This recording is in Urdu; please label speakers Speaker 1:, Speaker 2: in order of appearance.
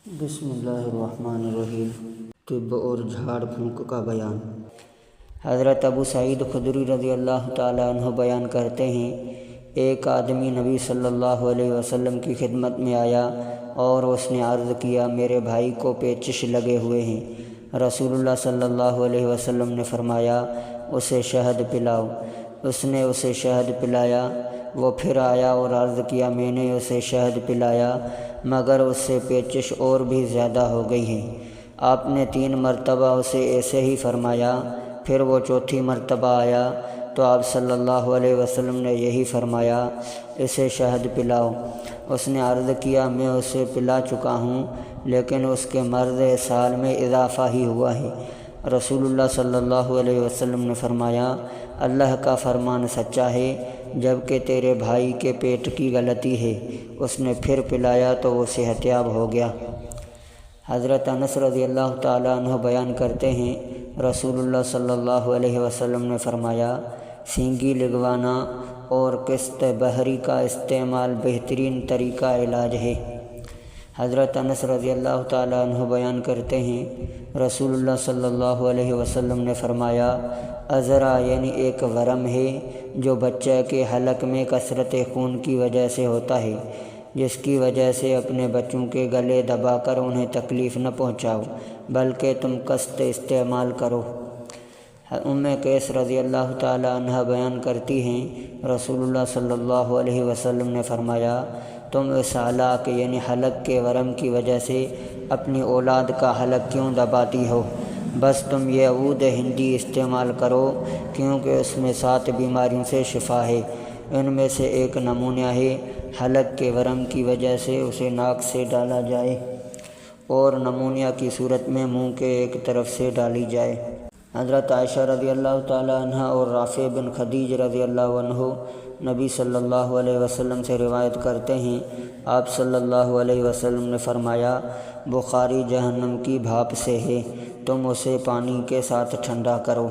Speaker 1: بسم اللہ الرحمن الرحیم۔ طب اور جھاڑ پھونک کا بیان۔ حضرت ابو سعید خدری رضی اللہ تعالیٰ عنہ بیان کرتے ہیں، ایک آدمی نبی صلی اللہ علیہ وسلم کی خدمت میں آیا اور اس نے عرض کیا، میرے بھائی کو پیچش لگے ہوئے ہیں۔ رسول اللہ صلی اللہ علیہ وسلم نے فرمایا، اسے شہد پلاؤ۔ اس نے اسے شہد پلایا۔ وہ پھر آیا اور عرض کیا، میں نے اسے شہد پلایا مگر اس سے پیچش اور بھی زیادہ ہو گئی ہے۔ آپ نے 3 مرتبہ اسے ایسے ہی فرمایا۔ پھر وہ چوتھی مرتبہ آیا تو آپ صلی اللہ علیہ وسلم نے یہی فرمایا، اسے شہد پلاؤ۔ اس نے عرض کیا، میں اسے پلا چکا ہوں لیکن اس کے مرض سال میں اضافہ ہی ہوا ہے۔ رسول اللہ صلی اللہ علیہ وسلم نے فرمایا، اللہ کا فرمان سچا ہے، جب کہ تیرے بھائی کے پیٹ کی غلطی ہے۔ اس نے پھر پلایا تو وہ صحت یاب ہو گیا۔ حضرت انس رضی اللہ تعالیٰ عنہ بیان کرتے ہیں، رسول اللہ صلی اللہ علیہ وسلم نے فرمایا، سینگی لگوانا اور قسط بحری کا استعمال بہترین طریقہ علاج ہے۔ حضرت انس رضی اللہ تعالیٰ عنہ بیان کرتے ہیں، رسول اللہ صلی اللہ علیہ وسلم نے فرمایا، ازرا یعنی ایک ورم ہے جو بچہ کے حلق میں کثرت خون کی وجہ سے ہوتا ہے، جس کی وجہ سے اپنے بچوں کے گلے دبا کر انہیں تکلیف نہ پہنچاؤ بلکہ تم قسط استعمال کرو۔ قیس رضی اللہ تعالیٰ عنہ بیان کرتی ہیں، رسول اللہ صلی اللہ علیہ وسلم نے فرمایا، تم اس علاق یعنی حلق کے ورم کی وجہ سے اپنی اولاد کا حلق کیوں دباتی ہو؟ بس تم یہ عود ہندی استعمال کرو، کیونکہ اس میں 7 بیماریوں سے شفا ہے۔ ان میں سے ایک نمونہ ہے، حلق کے ورم کی وجہ سے اسے ناک سے ڈالا جائے اور نمونہ کی صورت میں منہ کے ایک طرف سے ڈالی جائے۔ حضرت عائشہ رضی اللہ تعالیٰ عنہ اور رافع بن خدیج رضی اللہ عنہ نبی صلی اللہ علیہ وسلم سے روایت کرتے ہیں، آپ صلی اللہ علیہ وسلم نے فرمایا، بخاری جہنم کی بھاپ سے ہے، تم اسے پانی کے ساتھ ٹھنڈا کرو۔